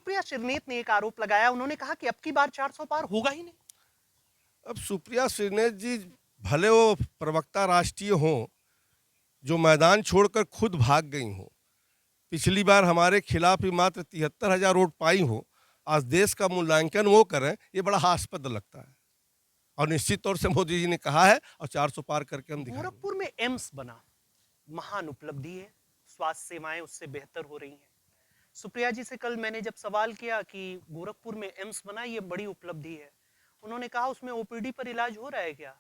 सुप्रिया श्रीनेत ने एक आरोप लगाया, उन्होंने कहा कि अब की बार 400 पार होगा ही नहीं। अब सुप्रिया श्रीनेत जी भले वो प्रवक्ता राष्ट्रीय हों, जो मैदान छोड़कर खुद भाग गई हों, पिछली बार हमारे खिलाफ ही मात्र 73,000 वोट पाई हो, आज देश का मूल्यांकन वो करें, ये बड़ा हास्पद लगता है। और निश्चित तौर से मोदी जी ने कहा है और 400 पार करके हम दिखाएंगे। गोरखपुर में एम्स बना, महान उपलब्धि है, स्वास्थ्य सेवाएं उससे बेहतर हो रही हैं। सुप्रिया जी से कल मैंने जब सवाल किया कि गोरखपुर में एम्स बना, ये बड़ी उपलब्धि है, उन्होंने कहा उसमें ओपीडी पर इलाज हो रहा है क्या?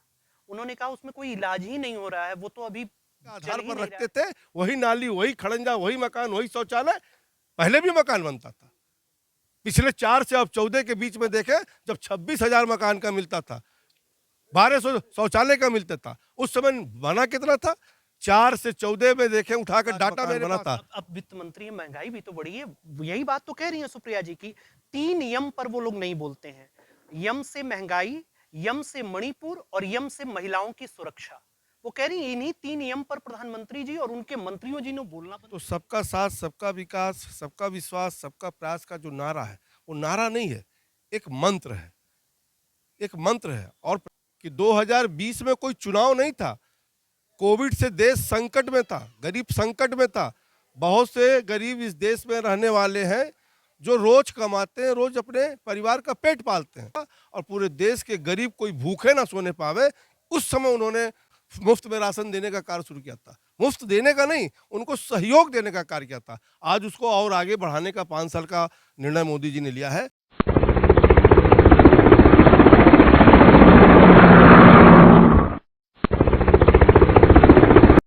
उन्होंने कहा उसमें कोई इलाज ही नहीं हो रहा है, वो तो अभी आधार चल ही पर नहीं रहा रखते थे, वही नाली, वही खड़ंजा, वही मकान, वही शौचालय, पहले भी मकान बनता था। पिछले 4 से अब 14 के बीच में देखें, जब 26,000 मकान का मिलता था, 1200 शौचालय का मिलता था, उस समय बना कितना था? 4 से 14 में देखें, उठाकर डाटा मेरे बना था। अब वित्त मंत्री है, महंगाई भी तो बढ़ी है, यही बात तो कह रही है सुप्रिया जी की 3 यम पर वो लोग नहीं बोलते हैं। यम से महंगाई, यम से मणिपुर और यम से महिलाओं की सुरक्षा। वो कह रही है इन्हीं 3 यम पर प्रधानमंत्री जी और उनके मंत्रियों जी ने बोलना बंद। तो सबका साथ, सबका विकास, सबका विश्वास, सबका प्रयास का जो नारा है, वो नारा नहीं है, एक मंत्र है, एक मंत्र है। और कि 2020 में कोई चुनाव नहीं था, कोविड से देश संकट में था, गरीब संकट में था। बहुत से गरीब इस देश में रहने वाले हैं जो रोज कमाते हैं, रोज अपने परिवार का पेट पालते हैं, और पूरे देश के गरीब कोई भूखे ना सोने पावे, उस समय उन्होंने मुफ्त में राशन देने का कार्य शुरू किया था। मुफ्त देने का नहीं, उनको सहयोग देने का कार्य किया था। आज उसको और आगे बढ़ाने का 5 साल का निर्णय मोदी जी ने लिया है।